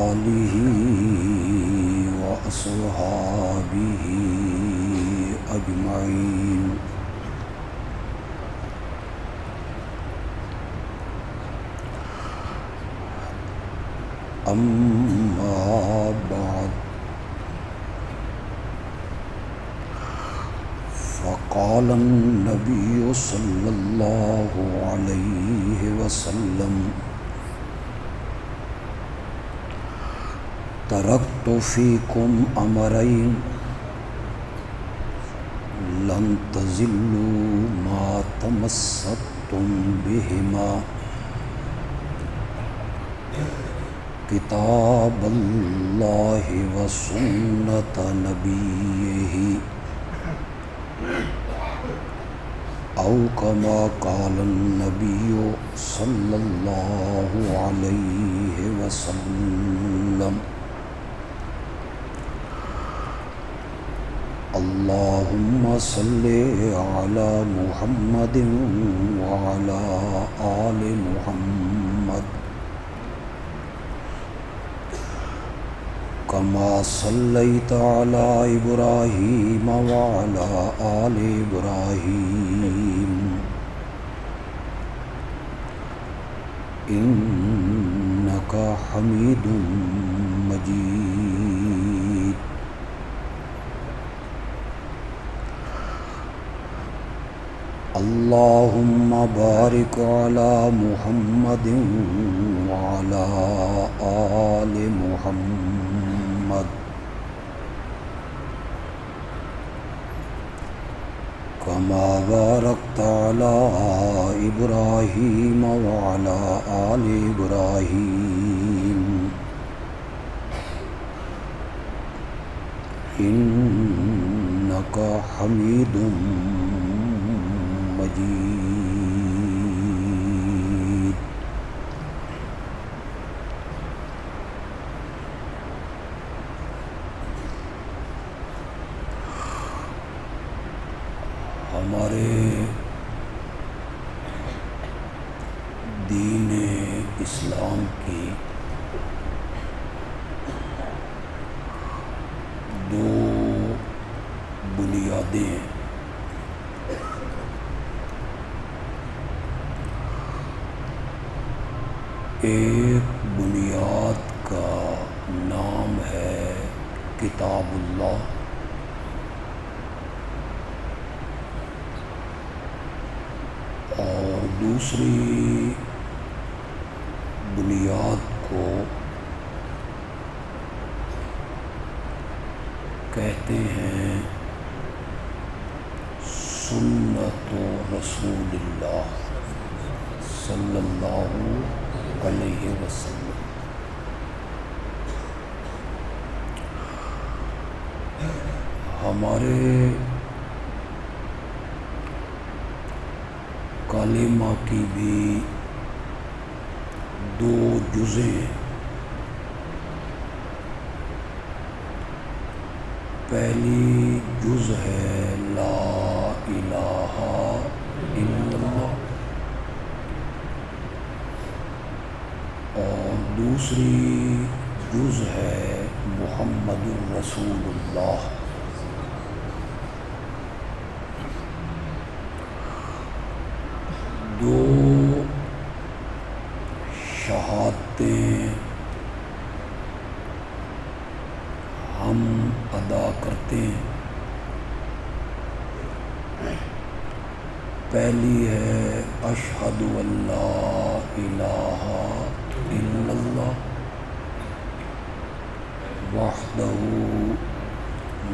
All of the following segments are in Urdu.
آلہ وأصحابہ أجمعین۔ أما بعد فقال النبي صلى الله عليه وسلم: تركت فيكم أمرين لن تضلوا ما تمسكتم بهما کتاب اللہ و سنت نبیہ او کما قال النبی صلی اللہ علیہ وسلم۔ اللہم صلی علی محمد وعلی آل محمد کما صلیت علی ابراہیم وعلی آل ابراہیم انک حمید مجید۔ اللہم بارک علی محمد وعلی آل محمد کما بارکت علی ابراہیم وعلی آل ابراہیم انک حمید مجید۔ ہمارے دین اسلام کی دو بنیادیں ہیں۔ ایک بنیاد کا نام ہے کتاب اللہ، اور دوسری بنیاد کو کہتے ہیں سنت رسول اللہ صلی اللہ علیہ وسلم۔ ہمارے کلمہ کی بھی دو جزیں ہیں۔ پہلی جز ہے لا الہ الا اللہ، اور دوسری جز ہے محمد الرسول اللہ۔ دو شہادتیں ہم ادا کرتے ہیں۔ پہلی ہے اشہد ان لا الہ الا اللہ وحدہ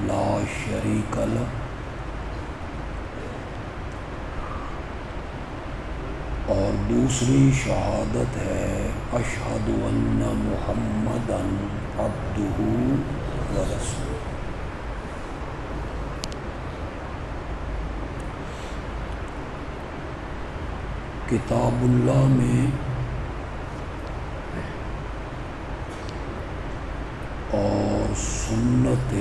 لا شریک لہ، اور دوسری شہادت ہے اشہد ان محمدًا عبدہ ورسولہ۔ کتاب اللہ میں اور سنت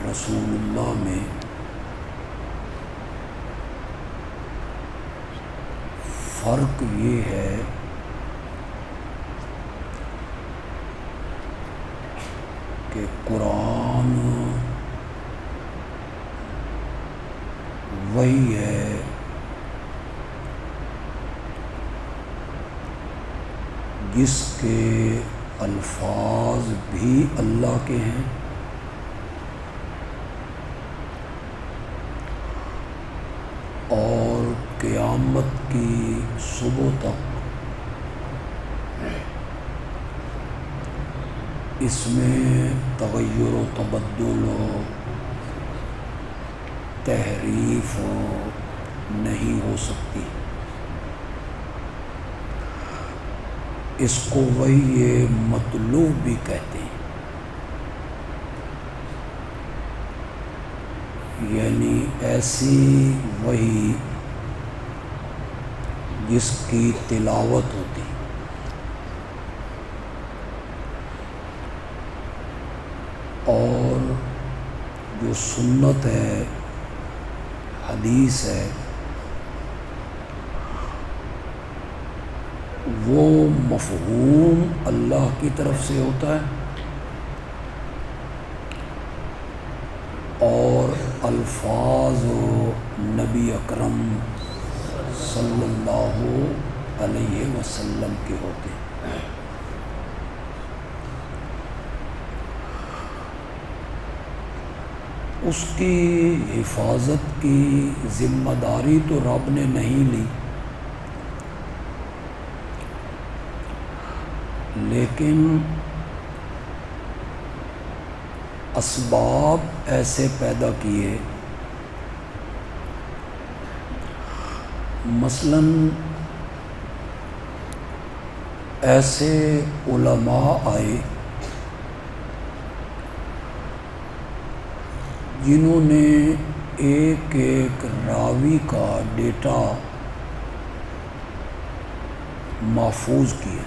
رسول اللہ میں فرق یہ ہے کہ قرآن وہی ہے جس کے الفاظ بھی اللہ کے ہیں اور قیامت کی صبح تک اس میں تغیر و تبدل و تحریف نہیں ہو سکتی۔ اس کو وہی مطلوب بھی کہتے ہیں، یعنی ایسی وحی جس کی تلاوت ہوتی اور جو سنت ہے، حدیث ہے، وہ مفہوم اللہ کی طرف سے ہوتا ہے اور الفاظ نبی اکرم صلی اللہ علیہ وسلم کے ہوتے ہیں۔ اس کی حفاظت کی ذمہ داری تو رب نے نہیں لی، لیکن اسباب ایسے پیدا کیے، مثلاً ایسے علماء آئے جنہوں نے ایک ایک راوی کا ڈیٹا محفوظ کیا،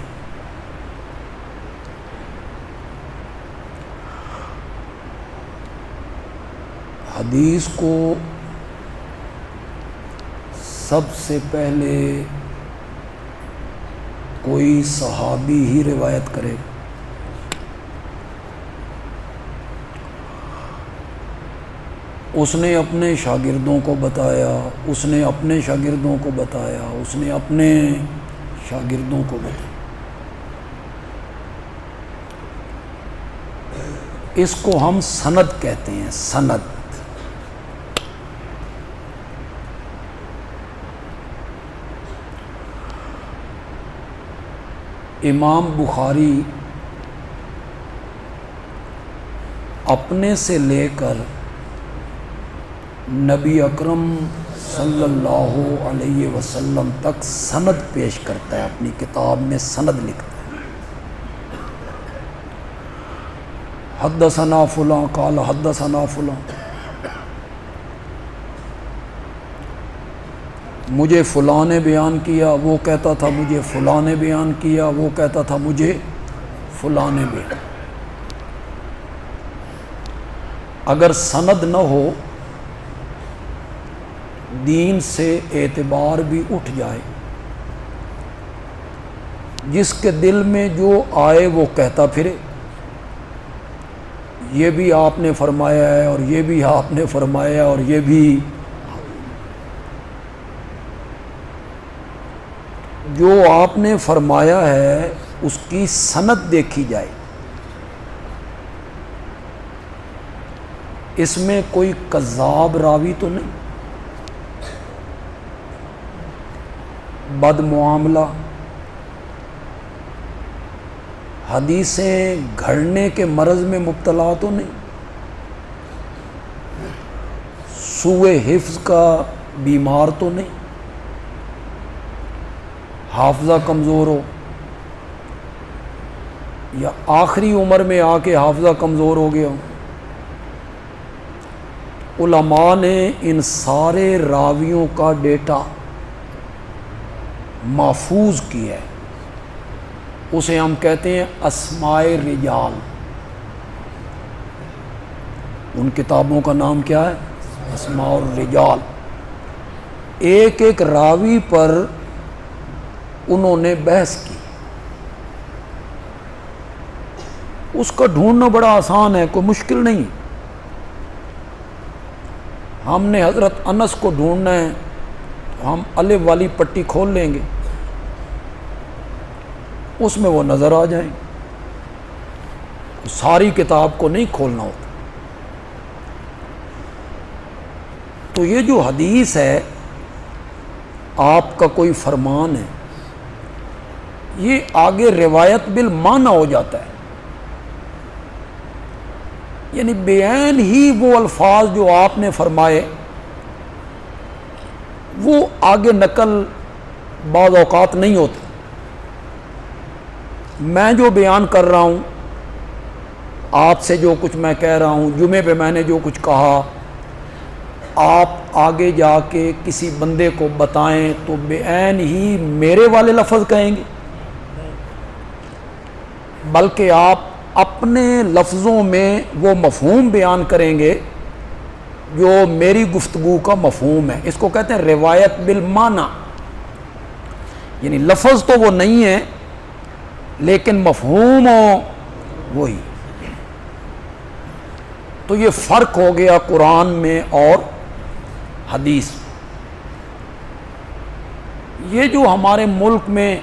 حدیث کو سب سے پہلے کوئی صحابی ہی روایت کرے، اس نے اپنے شاگردوں کو بتایا، اس نے اپنے شاگردوں کو بتایا، اس نے اپنے شاگردوں کو بتایا۔ اس کو ہم سند کہتے ہیں، سند۔ امام بخاری اپنے سے لے کر نبی اکرم صلی اللہ علیہ وسلم تک سند پیش کرتا ہے، اپنی کتاب میں سند لکھتا ہے۔ حدثنا فلاں قال حدثنا فلاں، مجھے فلاں نے بیان کیا، وہ کہتا تھا مجھے فلاں نے بیان کیا، وہ کہتا تھا مجھے فلاں نے بیان۔ اگر سند نہ ہو، دین سے اعتبار بھی اٹھ جائے، جس کے دل میں جو آئے وہ کہتا پھرے، یہ بھی آپ نے فرمایا ہے اور یہ بھی آپ نے فرمایا اور یہ بھی، جو آپ نے فرمایا ہے اس کی سند دیکھی جائے، اس میں کوئی کذاب راوی تو نہیں، بد معاملہ، حدیثیں گھڑنے کے مرض میں مبتلا تو نہیں، سوء حفظ کا بیمار تو نہیں، حافظہ کمزور ہو یا آخری عمر میں آ کے حافظہ کمزور ہو گیا ہو۔ علماء نے ان سارے راویوں کا ڈیٹا محفوظ کیا ہے، اسے ہم کہتے ہیں اسماء رجال۔ ان کتابوں کا نام کیا ہے؟ اسماء الرجال۔ ایک ایک راوی پر انہوں نے بحث کی، اس کا ڈھونڈنا بڑا آسان ہے، کوئی مشکل نہیں۔ ہم نے حضرت انس کو ڈھونڈنا ہے تو ہم الف والی پٹی کھول لیں گے، اس میں وہ نظر آ جائیں۔ ساری کتاب کو نہیں کھولنا ہوتا۔ تو یہ جو حدیث ہے، آپ کا کوئی فرمان ہے، یہ آگے روایت بالمعنی ہو جاتا ہے، یعنی بیان ہی وہ الفاظ جو آپ نے فرمائے وہ آگے نقل بعض اوقات نہیں ہوتی۔ میں جو بیان کر رہا ہوں، آپ سے جو کچھ میں کہہ رہا ہوں، جمعے پہ میں نے جو کچھ کہا، آپ آگے جا کے کسی بندے کو بتائیں تو بعین ہی میرے والے لفظ کہیں گے، بلکہ آپ اپنے لفظوں میں وہ مفہوم بیان کریں گے جو میری گفتگو کا مفہوم ہے۔ اس کو کہتے ہیں روایت بالمعنی، یعنی لفظ تو وہ نہیں ہے لیکن مفہوم وہی۔ تو یہ فرق ہو گیا قرآن میں اور حدیث۔ یہ جو ہمارے ملک میں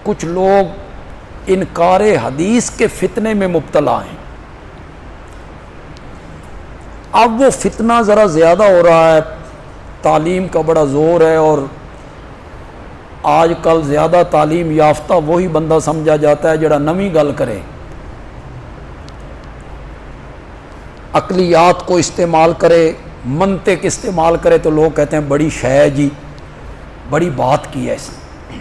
کچھ لوگ انکار حدیث کے فتنے میں مبتلا ہیں، اب وہ فتنہ ذرا زیادہ ہو رہا ہے، تعلیم کا بڑا زور ہے، اور آج کل زیادہ تعلیم یافتہ وہی بندہ سمجھا جاتا ہے جڑا نویں گل کرے، عقلیات کو استعمال کرے، منطق استعمال کرے تو لوگ کہتے ہیں بڑی شے ہے جی، بڑی بات کی ہے اس نے۔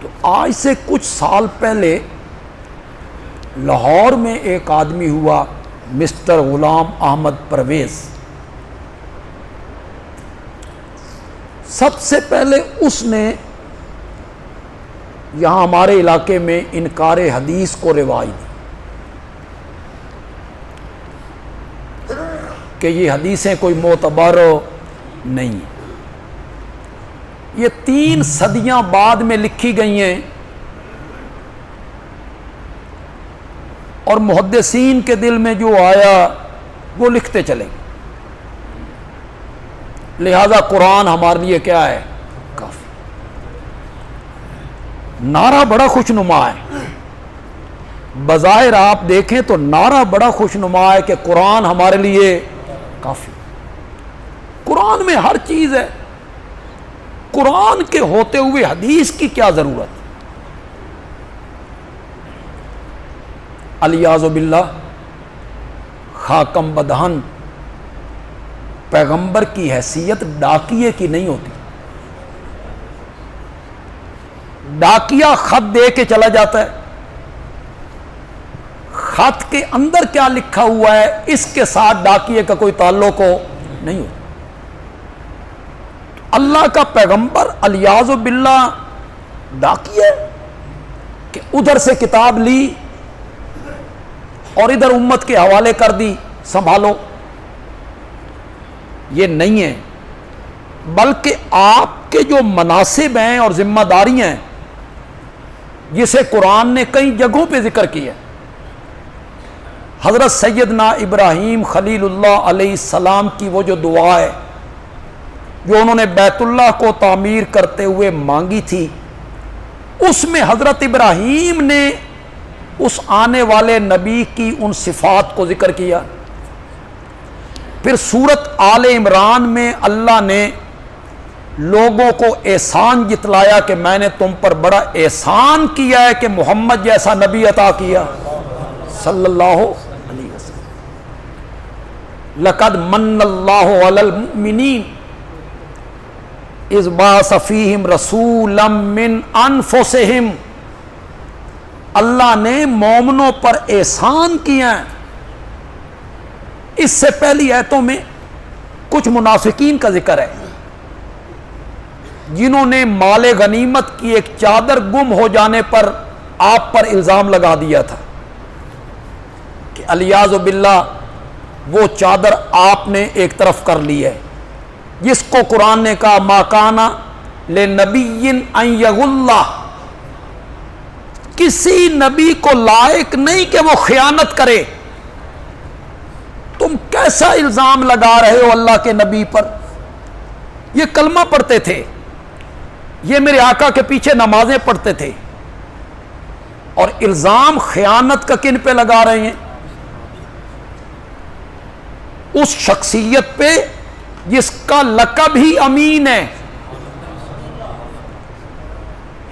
تو آج سے کچھ سال پہلے لاہور میں ایک آدمی ہوا، مسٹر غلام احمد پرویز۔ سب سے پہلے اس نے یہاں ہمارے علاقے میں انکار حدیث کو رواج دی کہ یہ حدیثیں کوئی معتبر نہیں ہیں۔ یہ 3 صدیاں بعد میں لکھی گئی ہیں، اور محدثین کے دل میں جو آیا وہ لکھتے چلے گئے۔ لہذا قرآن ہمارے لیے کیا ہے؟ کافی۔ نعرہ بڑا خوش نما ہے، بظاہر آپ دیکھیں تو نعرہ بڑا خوش نما ہے کہ قرآن ہمارے لیے کافی۔ قرآن میں ہر چیز ہے، قرآن کے ہوتے ہوئے حدیث کی کیا ضرورت؟ الیاذ باللہ، خاکم بدہن پیغمبر کی حیثیت ڈاکیے کی نہیں ہوتی۔ ڈاکیا خط دے کے چلا جاتا ہے، خط کے اندر کیا لکھا ہوا ہے اس کے ساتھ ڈاکیے کا کوئی تعلق نہیں ہوتا۔ اللہ کا پیغمبر الیاذ باللہ ڈاکیے کہ ادھر سے کتاب لی اور ادھر امت کے حوالے کر دی، سنبھالو، یہ نہیں ہے، بلکہ آپ کے جو مناصب ہیں اور ذمہ داریاں ہیں، جسے قرآن نے کئی جگہوں پہ ذکر کیا ہے۔ حضرت سیدنا ابراہیم خلیل اللہ علیہ السلام کی وہ جو دعا ہے جو انہوں نے بیت اللہ کو تعمیر کرتے ہوئے مانگی تھی، اس میں حضرت ابراہیم نے اس آنے والے نبی کی ان صفات کو ذکر کیا۔ پھر سورت آل عمران میں اللہ نے لوگوں کو احسان جتلایا کہ میں نے تم پر بڑا احسان کیا ہے کہ محمد جیسا نبی عطا کیا صلی اللہ علیہ وسلم۔ لقد من اللہ علی المؤمنین اذ بعث فیہم رسولا من انفسہم، اللہ نے مومنوں پر احسان کیا ہے۔ اس سے پہلی آیتوں میں کچھ منافقین کا ذکر ہے جنہوں نے مال غنیمت کی ایک چادر گم ہو جانے پر آپ پر الزام لگا دیا تھا کہ الیاذ باللہ وہ چادر آپ نے ایک طرف کر لی ہے، جس کو قرآن نے کہا ما کان لنبی ان یغل، کسی نبی کو لائق نہیں کہ وہ خیانت کرے. تم کیسا الزام لگا رہے ہو اللہ کے نبی پر؟ یہ کلمہ پڑھتے تھے، یہ میرے آقا کے پیچھے نمازیں پڑھتے تھے، اور الزام خیانت کا کن پہ لگا رہے ہیں؟ اس شخصیت پہ جس کا لقب ہی امین ہے.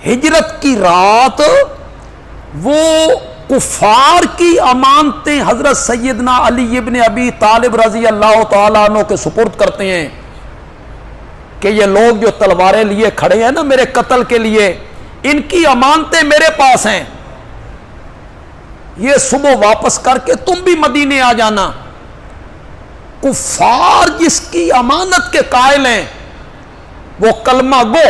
ہجرت کی رات وہ کفار کی امانتیں حضرت سیدنا علی ابن ابی طالب رضی اللہ تعالیٰ عنہ کے سپرد کرتے ہیں کہ یہ لوگ جو تلواریں لیے کھڑے ہیں نا میرے قتل کے لیے، ان کی امانتیں میرے پاس ہیں، یہ صبح واپس کر کے تم بھی مدینے آ جانا. کفار جس کی امانت کے قائل ہیں وہ کلمہ گو،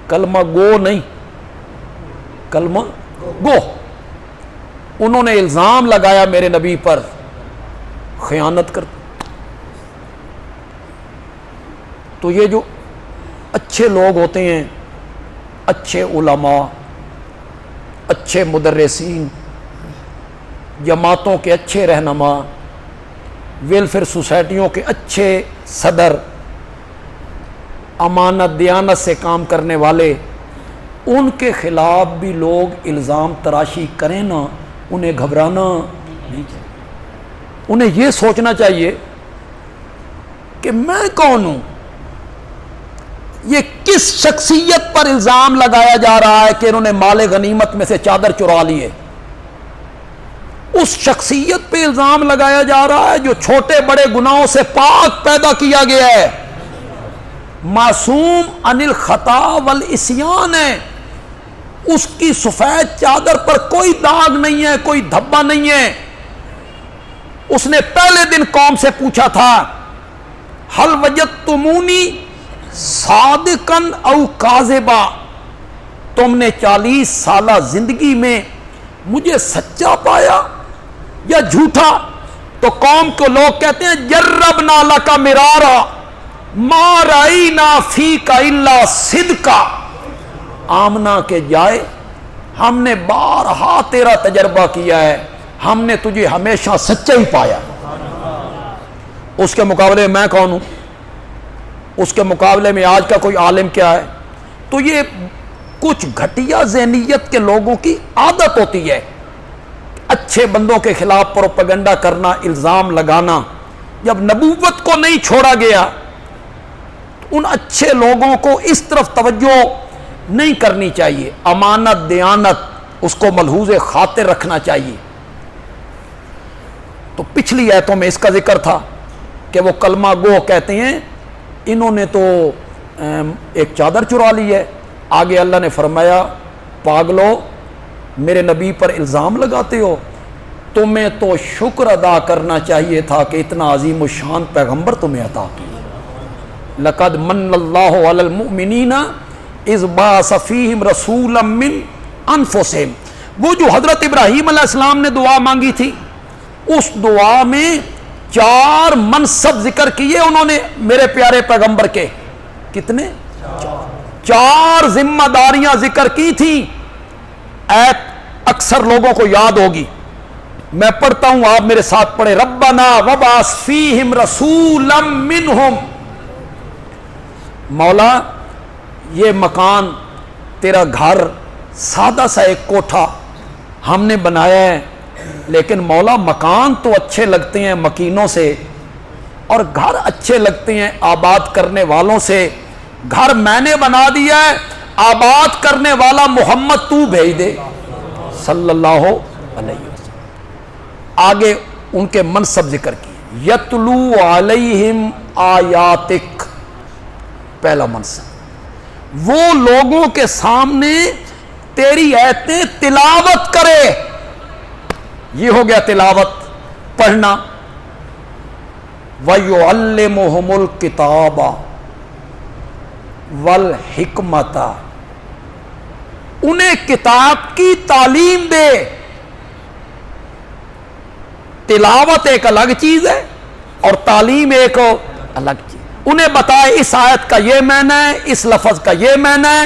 کلمہ گو نہیں، کلمہ گو، انہوں نے الزام لگایا میرے نبی پر خیانت کرتے. تو یہ جو اچھے لوگ ہوتے ہیں، اچھے علماء، اچھے مدرسین، جماعتوں کے اچھے رہنما، ویلفیئر سوسائٹیوں کے اچھے صدر، امانت دیانت سے کام کرنے والے، ان کے خلاف بھی لوگ الزام تراشی کریں نا، انہیں گھبرانا نہیں چاہیے. انہیں یہ سوچنا چاہیے کہ میں کون ہوں، یہ کس شخصیت پر الزام لگایا جا رہا ہے کہ انہوں نے مال غنیمت میں سے چادر چرا لیے. اس شخصیت پہ الزام لگایا جا رہا ہے جو چھوٹے بڑے گناہوں سے پاک پیدا کیا گیا ہے، معصوم عن الخطا والعصیان ہے، اس کی سفید چادر پر کوئی داغ نہیں ہے، کوئی دھبا نہیں ہے. اس نے پہلے دن قوم سے پوچھا تھا حل وجدتمونی صادقاً او کاذبا، تم نے 40 سالہ زندگی میں مجھے سچا پایا یا جھوٹا؟ تو قوم کو لوگ کہتے ہیں جربنا لک مرارا ما رأینا فیک الا صدقا. آمنہ کے جائے ہم نے بارہا تیرا تجربہ کیا ہے، ہم نے تجھے ہمیشہ سچا ہی پایا. اس کے مقابلے میں کون ہوں؟ اس کے مقابلے میں آج کا کوئی عالم کیا ہے؟ تو یہ کچھ گھٹیا ذہنیت کے لوگوں کی عادت ہوتی ہے، اچھے بندوں کے خلاف پروپیگنڈا کرنا، الزام لگانا. جب نبوت کو نہیں چھوڑا گیا تو ان اچھے لوگوں کو اس طرف توجہ نہیں کرنی چاہیے. امانت دیانت اس کو ملحوظ خاطر رکھنا چاہیے. تو پچھلی آیتوں میں اس کا ذکر تھا کہ وہ کلمہ گو کہتے ہیں، انہوں نے تو ایک چادر چرا لی ہے. آگے اللہ نے فرمایا پاگلو میرے نبی پر الزام لگاتے ہو، تمہیں تو شکر ادا کرنا چاہیے تھا کہ اتنا عظیم الشان پیغمبر تمہیں عطا کیا. لقد من اللہ علی المؤمنین اذ بعث فیہم رسولا من انفسہم. وہ جو حضرت ابراہیم علیہ السلام نے دعا مانگی تھی، اس دعا میں 4 منصب ذکر کیے انہوں نے میرے پیارے پیغمبر کے. کتنے؟ 4 ذمہ داریاں ذکر کی تھیں. اکثر لوگوں کو یاد ہوگی، میں پڑھتا ہوں آپ میرے ساتھ پڑھیں. ربنا وبعث فیہم رسولا منہم. مولا یہ مکان تیرا گھر سادہ سا ایک کوٹھا ہم نے بنایا ہے، لیکن مولا مکان تو اچھے لگتے ہیں مکینوں سے، اور گھر اچھے لگتے ہیں آباد کرنے والوں سے. گھر میں نے بنا دیا ہے، آباد کرنے والا محمد تو بھیج دے صلی اللہ علیہ وسلم. آگے ان کے منصب ذکر کیے. یتلو علیہم آیاتک، پہلا منصب، وہ لوگوں کے سامنے تیری آیتیں تلاوت کرے. یہ ہو گیا تلاوت، پڑھنا. وَيُعَلِّمُهُمُ الْكِتَابَ وَالْحِكْمَةَ، انہیں کتاب کی تعلیم دے. تلاوت ایک الگ چیز ہے اور تعلیم ایک الگ چیز. انہیں بتائے اس آیت کا یہ معنی ہے، اس لفظ کا یہ معنی ہے.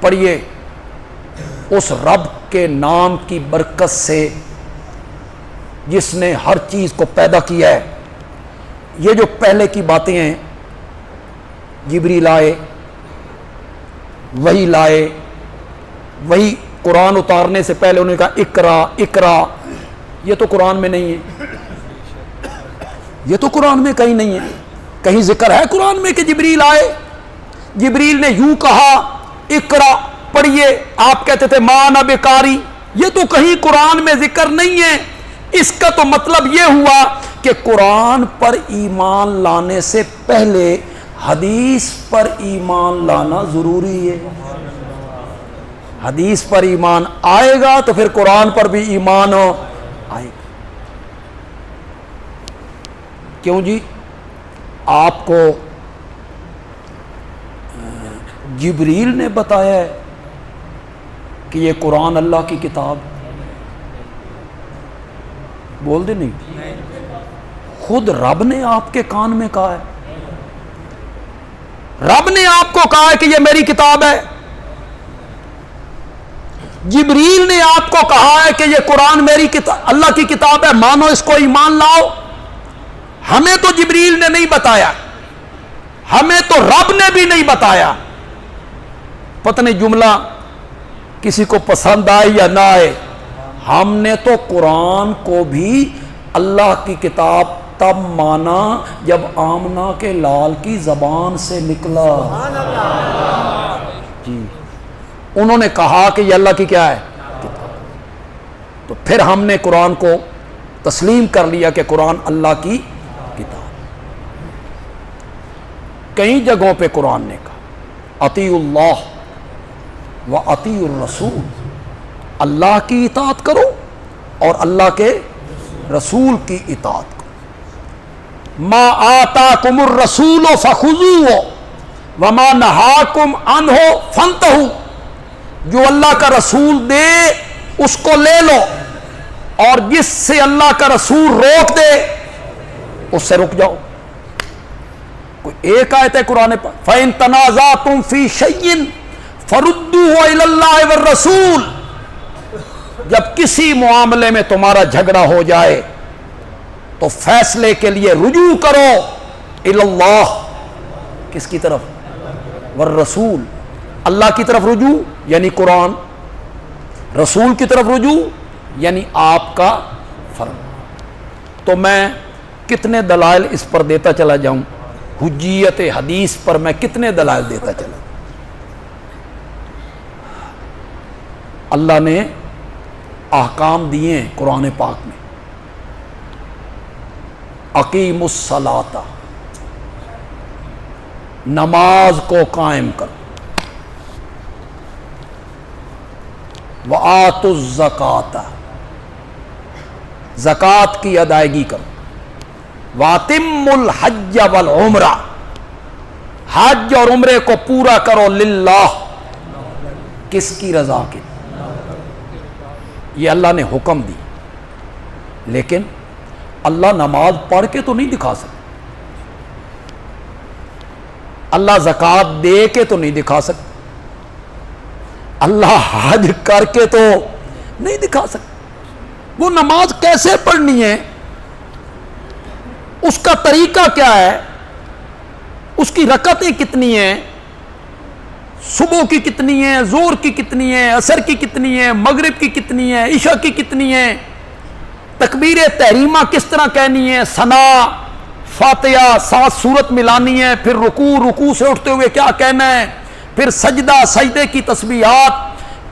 پڑھیے اس رب کے نام کی برکت سے جس نے ہر چیز کو پیدا کیا ہے. یہ جو پہلے کی باتیں ہیں، جبریل آئے، وہی لائے، وہی قرآن اتارنے سے پہلے انہوں نے کہا اقرا اقرا، یہ تو قرآن میں نہیں ہے، یہ تو قرآن میں کہیں نہیں ہے. کہیں ذکر ہے قرآن میں کہ جبریل آئے؟ جبریل نے یوں کہا اقرا پڑھیے، آپ کہتے تھے مانا بکاری، یہ تو کہیں قرآن میں ذکر نہیں ہے. اس کا تو مطلب یہ ہوا کہ قرآن پر ایمان لانے سے پہلے حدیث پر ایمان لانا ضروری ہے. حدیث پر ایمان آئے گا تو پھر قرآن پر بھی ایمان آئے گا. کیوں جی؟ آپ کو جبریل نے بتایا ہے کہ یہ قرآن اللہ کی کتاب، بول دے نہیں، خود رب نے آپ کے کان میں کہا ہے، رب نے آپ کو کہا ہے کہ یہ میری کتاب ہے. جبریل نے آپ کو کہا ہے کہ یہ قرآن میری کتاب، اللہ کی کتاب ہے، مانو اس کو، ایمان لاؤ. ہمیں تو جبریل نے نہیں بتایا، ہمیں تو رب نے بھی نہیں بتایا. پتہ نہیں جملہ کسی کو پسند آئے یا نہ آئے، ہم نے تو قرآن کو بھی اللہ کی کتاب تب مانا جب آمنہ کے لال کی زبان سے نکلا. جی انہوں نے کہا کہ یہ اللہ کی کیا ہے کتاب، تو پھر ہم نے قرآن کو تسلیم کر لیا کہ قرآن اللہ کی کتاب. کئی جگہوں پہ قرآن نے کہا اطیعوا اللہ و اطیعوا الرسول، اللہ کی اطاعت کرو اور اللہ کے رسول کی اطاعت کرو. ما آتاکم الرسول فخذوہ وما نہاکم عنہ فانتہوا، جو اللہ کا رسول دے اس کو لے لو، اور جس سے اللہ کا رسول روک دے اس سے رک جاؤ. کوئی ایک آیت ہے قرآن پر، فَإِن تَنَازَعْتُمْ فِي شَيْءٍ فَرُدُّوهُ إِلَى اللَّهِ وَالرَّسُولِ، جب کسی معاملے میں تمہارا جھگڑا ہو جائے تو فیصلے کے لیے رجوع کرو الی اللہ، کس کی طرف؟ والرسول، اللہ کی طرف رجوع یعنی قرآن، رسول کی طرف رجوع یعنی آپ کا فرمان. تو میں کتنے دلائل اس پر دیتا چلا جاؤں، حجیت حدیث پر میں کتنے دلائل دیتا چلا. اللہ نے احکام دیے ہیں قرآن پاک میں، اقیموا الصلاۃ، نماز کو قائم کرو، وآتوا الزکاۃ، زکوٰۃ کی ادائیگی کرو، واتموا الحج والعمرہ، حج اور عمرے کو پورا کرو للہ، کس کی رضا کے؟ یہ اللہ نے حکم دی. لیکن اللہ نماز پڑھ کے تو نہیں دکھا سکتا، اللہ زکوٰۃ دے کے تو نہیں دکھا سکتا، اللہ حج کر کے تو نہیں دکھا سکتا. وہ نماز کیسے پڑھنی ہے، اس کا طریقہ کیا ہے، اس کی رکعتیں کتنی ہیں، صبح کی کتنی ہیں، ظہر کی کتنی ہیں، عصر کی کتنی ہیں، مغرب کی کتنی ہیں، عشاء کی کتنی ہیں، تکبیر تحریمہ کس طرح کہنی ہے، ثنا، فاتحہ، 7 سورت ملانی ہے، پھر رکوع سے اٹھتے ہوئے کیا کہنا ہے، پھر سجدہ، سجدے کی تسبیحات،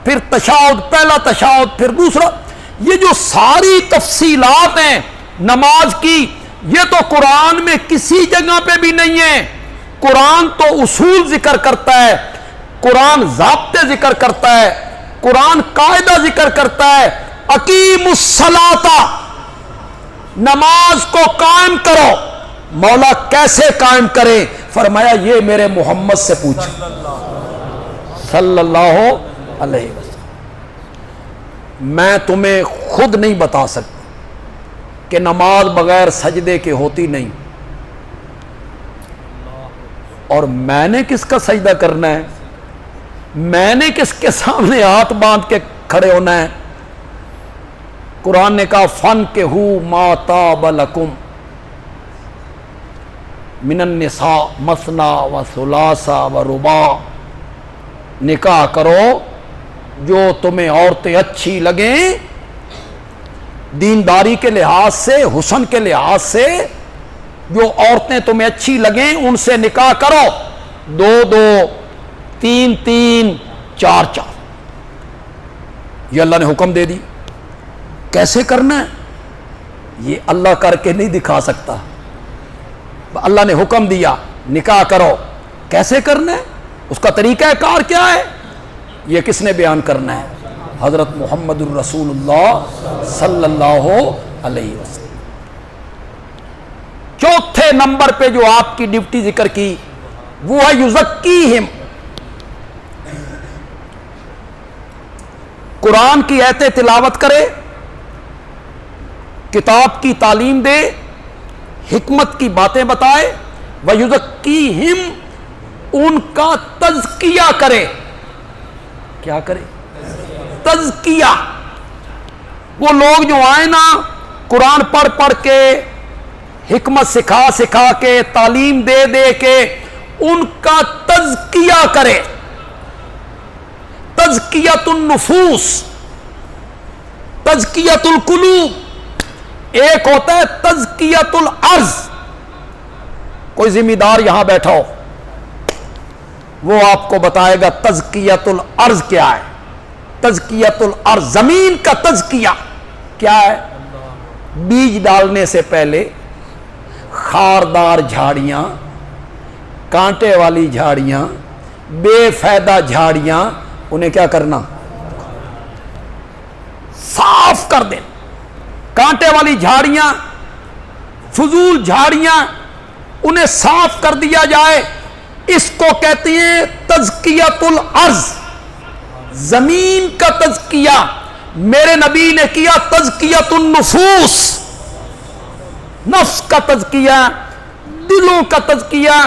پھر تشہد، پہلا تشہد، پھر دوسرا. یہ جو ساری تفصیلات ہیں نماز کی، یہ تو قرآن میں کسی جگہ پہ بھی نہیں ہے. قرآن تو اصول ذکر کرتا ہے، قرآن ضابطے ذکر کرتا ہے، قرآن قاعدہ ذکر کرتا ہے، اقیموا الصلاۃ، نماز کو قائم کرو. مولا کیسے قائم کرے؟ فرمایا یہ میرے محمد سے پوچھو صلی اللہ علیہ وسلم. میں تمہیں خود نہیں بتا سکتا کہ نماز بغیر سجدے کے ہوتی نہیں، اور میں نے کس کا سجدہ کرنا ہے؟ میں نے کس کے سامنے ہاتھ باندھ کے کھڑے ہونا ہے؟ قرآن نے کہا فن کے ہو ما طاب لکم من النساء مثنا و ثلاثا و رباع، نکاح کرو جو تمہیں عورتیں اچھی لگیں، دینداری کے لحاظ سے، حسن کے لحاظ سے جو عورتیں تمہیں اچھی لگیں ان سے نکاح کرو، 2 2 3 3 4 4، یہ اللہ نے حکم دے دی۔ کیسے کرنا ہے یہ اللہ کر کے نہیں دکھا سکتا، اللہ نے حکم دیا نکاح کرو، کیسے کرنا ہے، اس کا طریقہ کار کیا ہے، یہ کس نے بیان کرنا ہے؟ حضرت محمد الرسول اللہ صلی اللہ علیہ وسلم۔ چوتھے نمبر پہ جو آپ کی ڈیوٹی ذکر کی وہ ہے یزکیہم، قرآن کی آیتیں تلاوت کرے، کتاب کی تعلیم دے، حکمت کی باتیں بتائے، وَيُزَكِّيهِمْ، ان کا تزکیہ کرے۔ کیا کرے؟ تزکیہ۔ وہ لوگ جو آئے نا قرآن پڑھ پڑھ کے، حکمت سکھا سکھا کے، تعلیم دے دے کے ان کا تزکیہ کرے۔ تزکیۃ النفوس، تزکیۃ القلوب، ایک ہوتا ہے تزکیۃ الارض۔ کوئی ذمہ دار یہاں بیٹھا ہو وہ آپ کو بتائے گا تزکیۃ الارض کیا ہے۔ تزکیۃ الارض، زمین کا تزکیہ کیا ہے؟ بیج ڈالنے سے پہلے خاردار جھاڑیاں، کانٹے والی جھاڑیاں، بے فائدہ جھاڑیاں، انہیں کیا کرنا؟ صاف کر دیں۔ کانٹے والی جھاڑیاں، فضول جھاڑیاں، انہیں صاف کر دیا جائے، اس کو کہتے ہیں تزکیۃ الارض، زمین کا تزکیہ۔ میرے نبی نے کیا تزکیۃ النفوس، نفس کا تزکیہ، دلوں کا تزکیہ۔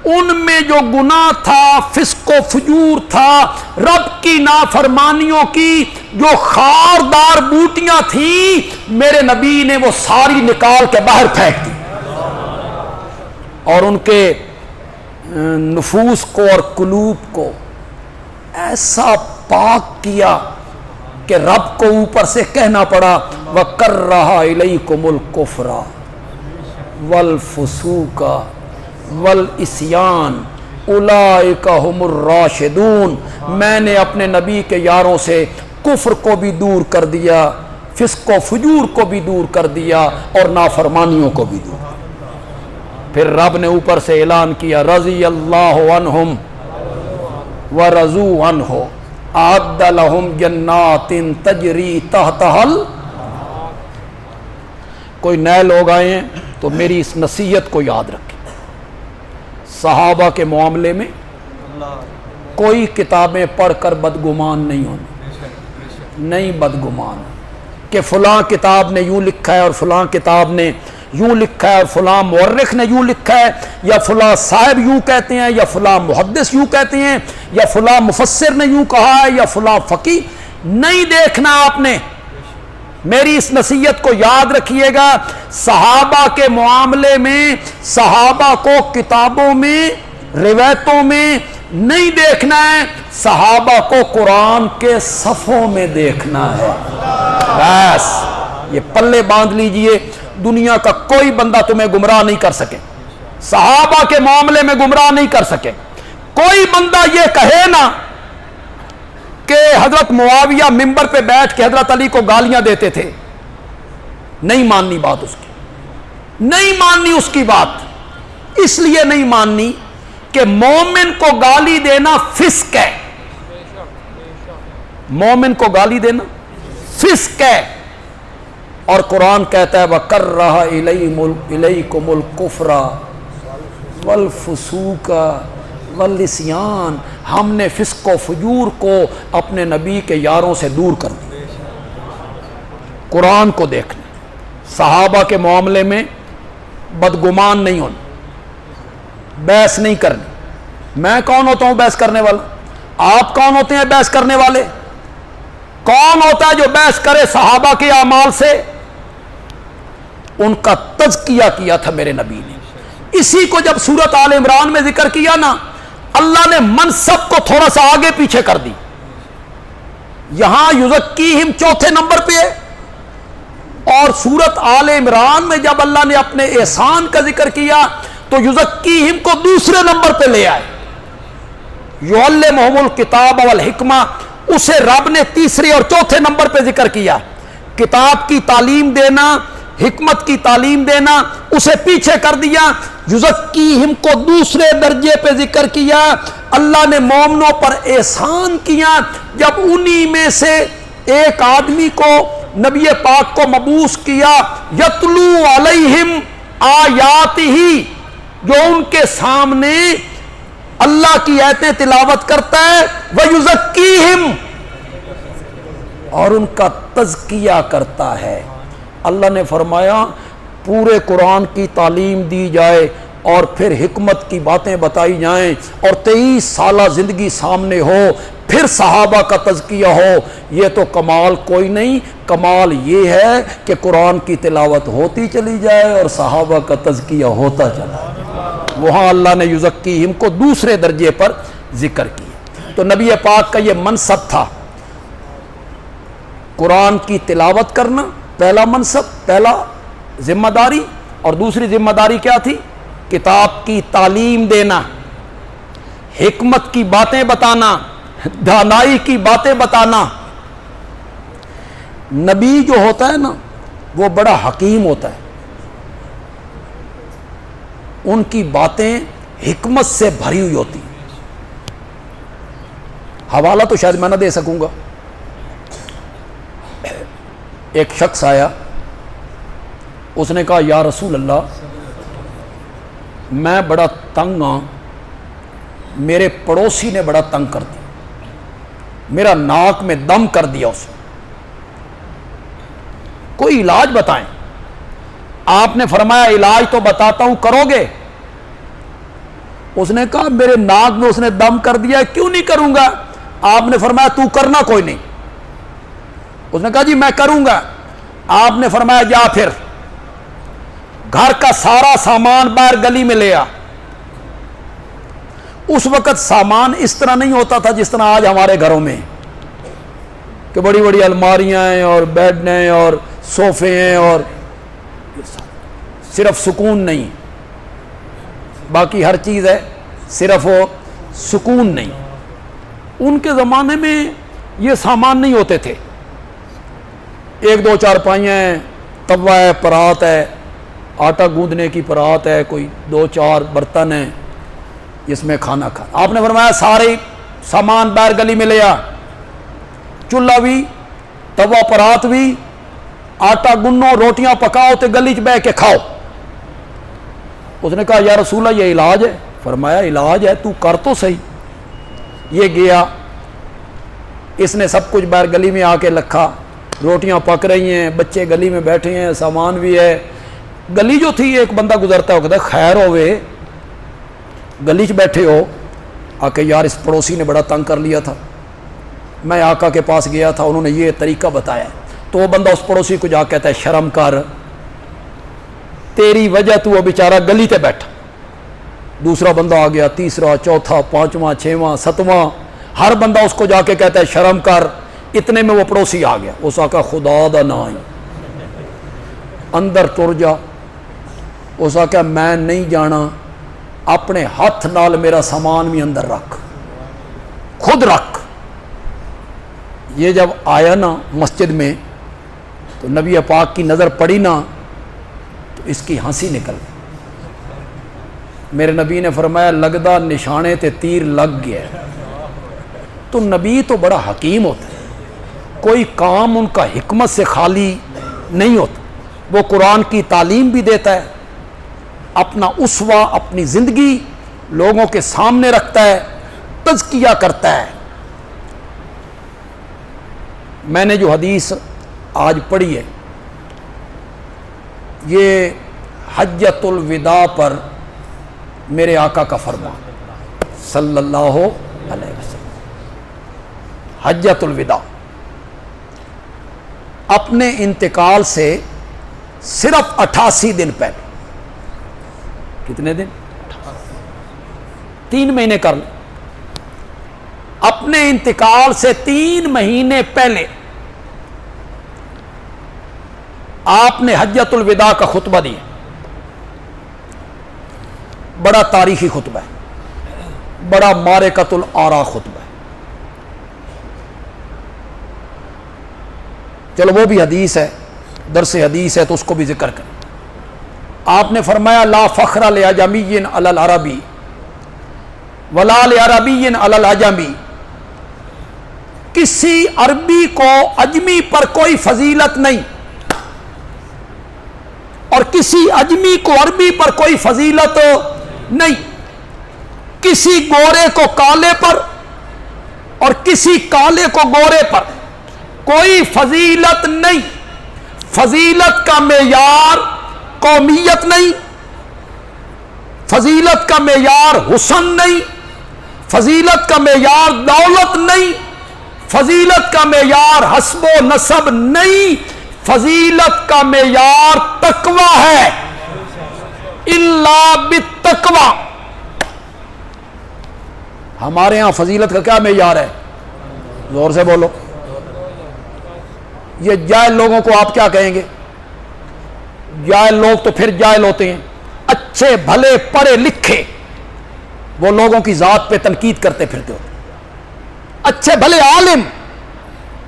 ان میں جو گناہ تھا، فسق و فجور تھا، رب کی نافرمانیوں کی جو خاردار بوٹیاں تھیں، میرے نبی نے وہ ساری نکال کے باہر پھینک دی اور ان کے نفوس کو اور قلوب کو ایسا پاک کیا کہ رب کو اوپر سے کہنا پڑا وَكَرَّهَ إِلَيْكُمُ الْكُفْرَ وَالْفُسُوقَ وَالْعِصْيَانَ اولئک هم الراشدون۔ میں نے اپنے نبی کے یاروں سے کفر کو بھی دور کر دیا، فسق و فجور کو بھی دور کر دیا اور نافرمانیوں کو بھی دور۔ پھر رب نے اوپر سے اعلان کیا رضی اللہ عنہم ورضوا عنہ اعد لہم جنات تجری تحتها۔ کوئی نئے لوگ آئے ہیں تو میری اس نصیحت کو یاد رکھیں، صحابہ کے معاملے میں کوئی کتابیں پڑھ کر بدگمان نہیں ہونا، نہیں بدگمان کہ فلاں کتاب نے یوں لکھا ہے اور فلاں کتاب نے یوں لکھا ہے اور فلاں مورخ نے یوں لکھا ہے، یا فلاں صاحب یوں کہتے ہیں، یا فلاں محدث یوں کہتے ہیں، یا فلاں مفسر نے یوں کہا ہے، یا فلاں فقی۔ نہیں دیکھنا آپ نے، میری اس نصیحت کو یاد رکھیے گا، صحابہ کے معاملے میں صحابہ کو کتابوں میں، روایتوں میں نہیں دیکھنا ہے، صحابہ کو قرآن کے صفوں میں دیکھنا ہے۔ بس یہ پلے باندھ لیجئے، دنیا کا کوئی بندہ تمہیں گمراہ نہیں کر سکے، صحابہ کے معاملے میں گمراہ نہیں کر سکے۔ کوئی بندہ یہ کہے نا کہ حضرت معاویہ ممبر پہ بیٹھ کے حضرت علی کو گالیاں دیتے تھے، نہیں ماننی بات اس کی، نہیں ماننی اس کی بات۔ اس لیے نہیں ماننی کہ مومن کو گالی دینا فسق ہے، مومن کو گالی دینا فسق ہے، اور قرآن کہتا ہے وَكَرَّهَ إِلَيْكُمُ الْكُفْرَ وَالْفُسُوقَ وَالْعِصْيَانَ۔ ہم نے فسق و فجور کو اپنے نبی کے یاروں سے دور کر دیا۔ قرآن کو دیکھنا، صحابہ کے معاملے میں بدگمان نہیں ہونا، بحث نہیں کرنی۔ میں کون ہوتا ہوں بحث کرنے والا؟ آپ کون ہوتے ہیں بحث کرنے والے؟ کون ہوتا ہے جو بحث کرے صحابہ کے اعمال سے؟ ان کا تزکیہ کیا تھا میرے نبی نے. اسی کو جب سورت آل عمران میں ذکر کیا نا، اللہ نے منصب کو تھوڑا سا آگے پیچھے کر دی. یہاں یزکیہم چوتھے نمبر پہ ہے، اور سورت آل عمران میں جب اللہ نے اپنے احسان کا ذکر کیا تو یزکیہم کو دوسرے نمبر پہ لے آئے. یعلمہم الکتاب والحکمہ، اسے رب نے تیسرے اور چوتھے نمبر پہ ذکر کیا. کتاب کی تعلیم دینا، حکمت کی تعلیم دینا اسے پیچھے کر دیا. یزکیہم کو دوسرے درجے پہ ذکر کیا. اللہ نے مومنوں پر احسان کیا جب انہی میں سے ایک آدمی کو نبی پاک کو مبعوث کیا، یتلو علیہم آیاتہ، جو ان کے سامنے اللہ کی آیتیں تلاوت کرتا ہے، وَيُزَكِّيهِمْ، اور ان کا تزکیہ کرتا ہے. اللہ نے فرمایا پورے قرآن کی تعلیم دی جائے اور پھر حکمت کی باتیں بتائی جائیں اور 23 سالہ زندگی سامنے ہو، پھر صحابہ کا تزکیہ ہو، یہ تو کمال کوئی نہیں. کمال یہ ہے کہ قرآن کی تلاوت ہوتی چلی جائے اور صحابہ کا تزکیہ ہوتا چلا جائے. وہاں اللہ نے یزکیہم کو دوسرے درجے پر ذکر کیا. تو نبی پاک کا یہ منصب تھا، قرآن کی تلاوت کرنا پہلا منصب، پہلا ذمہ داری، اور دوسری ذمہ داری کیا تھی؟ کتاب کی تعلیم دینا، حکمت کی باتیں بتانا، دانائی کی باتیں بتانا. نبی جو ہوتا ہے نا وہ بڑا حکیم ہوتا ہے، ان کی باتیں حکمت سے بھری ہوئی ہوتی. حوالہ تو شاید میں نہ دے سکوں گا. ایک شخص آیا، اس نے کہا یا رسول اللہ میں بڑا تنگ ہوں، میرے پڑوسی نے بڑا تنگ کر دیا، میرا ناک میں دم کر دیا اس نے، کوئی علاج بتائیں. آپ نے فرمایا علاج تو بتاتا ہوں، کرو گے؟ اس نے کہا میرے ناک میں اس نے دم کر دیا، کیوں نہیں کروں گا؟ آپ نے فرمایا تو کرنا کوئی نہیں. اس نے کہا جی میں کروں گا. آپ نے فرمایا جا پھر گھر کا سارا سامان باہر گلی میں لے آ. اس وقت سامان اس طرح نہیں ہوتا تھا جس طرح آج ہمارے گھروں میں کہ بڑی بڑی الماریاں ہیں اور بیڈ ہیں اور صوفے ہیں، اور صرف سکون نہیں، باقی ہر چیز ہے، صرف وہ سکون نہیں. ان کے زمانے میں یہ سامان نہیں ہوتے تھے. ایک دو چار پائیاں ہیں، توا ہے، پرات ہے، آٹا گوندنے کی پرات ہے، کوئی دو چار برتن ہیں جس میں کھانا کھا. آپ نے فرمایا سارے سامان باہر گلی میں لے آ، چولہا بھی، توا پرات بھی، آٹا گنو، روٹیاں پکاؤ تے گلی چ بہ کے کھاؤ. اس نے کہا یا رسول اللہ یہ علاج ہے؟ فرمایا علاج ہے، تو کر تو صحیح. یہ گیا، اس نے سب کچھ باہر گلی میں آ کے رکھا، روٹیاں پک رہی ہیں، بچے گلی میں بیٹھے ہیں، سامان بھی ہے. گلی جو تھی ایک بندہ گزرتا ہو کہتا ہے خیر ہوئے گلی چ بیٹھے ہو، آ کے یار اس پڑوسی نے بڑا تنگ کر لیا تھا، میں آقا کے پاس گیا تھا، انہوں نے یہ طریقہ بتایا. تو وہ بندہ اس پڑوسی کو جا کہتا ہے شرم کر، تیری وجہ تو وہ بیچارہ گلی تے بیٹھا. دوسرا بندہ آ گیا، تیسرا، چوتھا، پانچواں، چھواں، ستواں، ہر بندہ اس کو جا کے کہتا ہے شرم کر. اتنے میں وہ پڑوسی آ گیا، اس آقا خدا دا نام اندر ٹر جا. اس آقا میں نہیں جانا، اپنے ہاتھ نال میرا سامان بھی اندر رکھ، خود رکھ. یہ جب آیا نا مسجد میں تو نبی پاک کی نظر پڑی نا تو اس کی ہنسی نکل گئی. میرے نبی نے فرمایا لگدا نشانے تے تیر لگ گیا. تو نبی تو بڑا حکیم ہوتا ہے، کوئی کام ان کا حکمت سے خالی نہیں ہوتا. وہ قرآن کی تعلیم بھی دیتا ہے، اپنا اسوہ، اپنی زندگی لوگوں کے سامنے رکھتا ہے، تزکیہ کرتا ہے. میں نے جو حدیث آج پڑھی ہے یہ حجۃ الوداع پر میرے آقا کا فرمان صلی اللہ علیہ وسلم. حجۃ الوداع، اپنے انتقال سے صرف 88 دن پہلے، کتنے دن؟ 3 مہینے کر لیں، اپنے انتقال سے 3 مہینے پہلے آپ نے حجۃ الوداع کا خطبہ دیا. بڑا تاریخی خطبہ ہے، بڑا معرکۃ الآراء خطبہ ہے. چلو وہ بھی حدیث ہے، درس حدیث ہے تو اس کو بھی ذکر کریں. آپ نے فرمایا لا فخر لعجمی علی العربی ولا لعربی علی العجمی، کسی عربی کو عجمی پر کوئی فضیلت نہیں اور کسی عجمی کو عربی پر کوئی فضیلت نہیں، کسی گورے کو کالے پر اور کسی کالے کو گورے پر کوئی فضیلت نہیں. فضیلت کا معیار قومیت نہیں، فضیلت کا معیار حسن نہیں، فضیلت کا معیار دولت نہیں، فضیلت کا معیار حسب و نسب نہیں، فضیلت کا معیار تقوی ہے. الا بالتقوی. ہمارے ہاں فضیلت کا کیا معیار ہے؟ زور سے بولو. یہ جاہل لوگوں کو آپ کیا کہیں گے؟ جاہل لوگ تو پھر جاہل ہوتے ہیں، اچھے بھلے پڑھے لکھے وہ لوگوں کی ذات پہ تنقید کرتے پھرتے ہوتے، اچھے بھلے عالم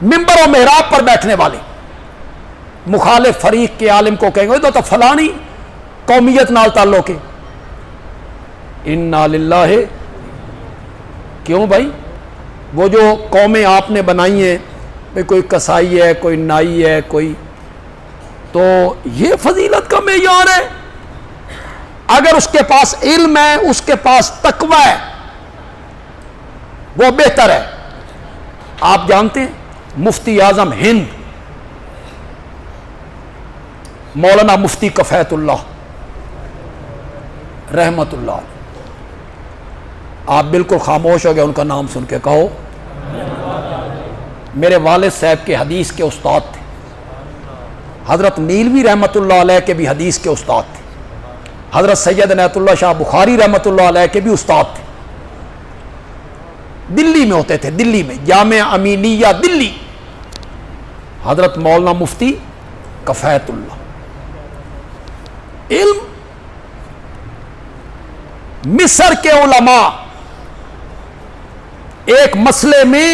منبر و محراب پر بیٹھنے والے مخالف فریق کے عالم کو کہیں گے تو فلانی قومیت نال تعلق ہے. انا للہ. کیوں بھائی؟ وہ جو قومیں آپ نے بنائی ہیں، کوئی کسائی ہے، کوئی نائی ہے، کوئی، تو یہ فضیلت کا معیار ہے؟ اگر اس کے پاس علم ہے، اس کے پاس تقوی ہے، وہ بہتر ہے. آپ جانتے ہیں مفتی اعظم ہند مولانا مفتی کفایت اللہ رحمت اللہ، آپ بالکل خاموش ہو گئے ان کا نام سن کے. کہو. میرے والد صاحب کے حدیث کے استاد تھے، حضرت نیلوی رحمت اللہ علیہ کے بھی حدیث کے استاد تھے، حضرت سید عنایت اللہ شاہ بخاری رحمت اللہ علیہ کے بھی استاد تھے. دلی میں ہوتے تھے، دلی میں جامعہ امینیہ دلی. حضرت مولانا مفتی کفایت اللہ. علم. مصر کے علماء ایک مسئلے میں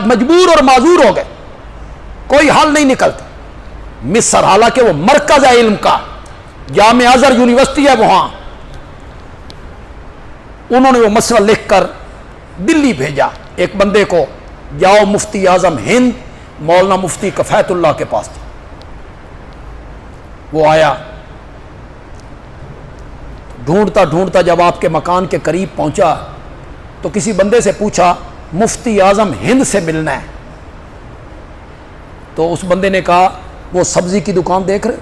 مجبور اور معذور ہو گئے، کوئی حل نہیں نکلتا. مصر حالانکہ وہ مرکز ہے علم کا، جامعہ ازہر یونیورسٹی ہے وہاں، انہوں نے وہ مسئلہ لکھ کر دلی بھیجا ایک بندے کو، جاؤ مفتی اعظم ہند مولانا مفتی کفایت اللہ کے پاس. وہ آیا، ڈھونڈتا ڈھونڈتا جب آپ کے مکان کے قریب پہنچا تو کسی بندے سے پوچھا مفتی اعظم ہند سے ملنا ہے. تو اس بندے نے کہا وہ سبزی کی دکان دیکھ رہے،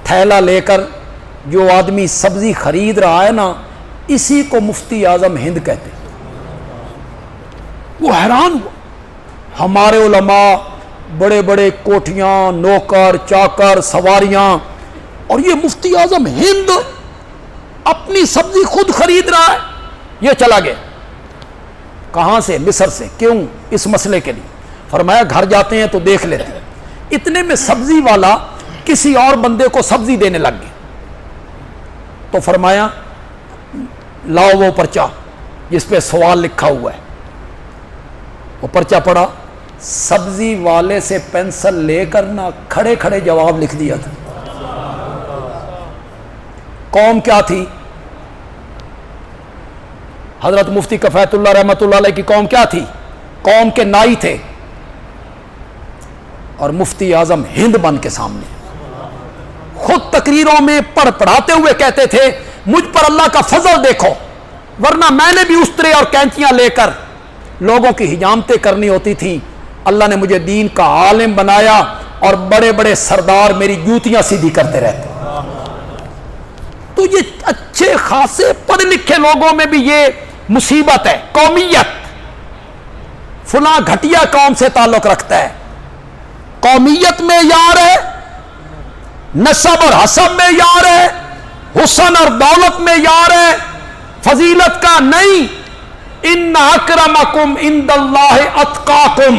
تھیلا لے کر جو آدمی سبزی خرید رہا ہے نا، اسی کو مفتی اعظم ہند کہتے. وہ حیران ہوا. ہمارے علماء بڑے بڑے کوٹھیاں، نوکر چاکر، سواریاں، اور یہ مفتی اعظم ہند اپنی سبزی خود خرید رہا ہے. یہ چلا گیا. کہاں سے؟ مصر سے. کیوں؟ اس مسئلے کے لیے. فرمایا گھر جاتے ہیں تو دیکھ لیتے ہیں. اتنے میں سبزی والا کسی اور بندے کو سبزی دینے لگ گیا. تو فرمایا لاؤ وہ پرچہ جس پہ سوال لکھا ہوا ہے. وہ پرچہ پڑھا، سبزی والے سے پینسل لے کر نہ کھڑے کھڑے جواب لکھ دیا تھا. قوم کیا تھی؟ حضرت مفتی کفایت اللہ رحمت اللہ علیہ کی قوم کیا تھی؟ قوم کے نائی تھے، اور مفتی اعظم ہند بن کے سامنے خود تقریروں میں پڑھاتے ہوئے کہتے تھے مجھ پر اللہ کا فضل دیکھو، ورنہ میں نے بھی استرے اور کینچیاں لے کر لوگوں کی حجامتیں کرنی ہوتی تھیں. اللہ نے مجھے دین کا عالم بنایا اور بڑے بڑے سردار میری جوتیاں سیدھی کرتے رہتے. تو یہ اچھے خاصے پڑھے لکھے لوگوں میں بھی یہ مصیبت ہے. قومیت، فلاں گھٹیا قوم سے تعلق رکھتا ہے. قومیت میں یار ہے، نسب اور حسب میں یار ہے، حسن اور دولت میں یار ہے، فضیلت کا نہیں. ان اکرمکم عند اللہ اتقاکم،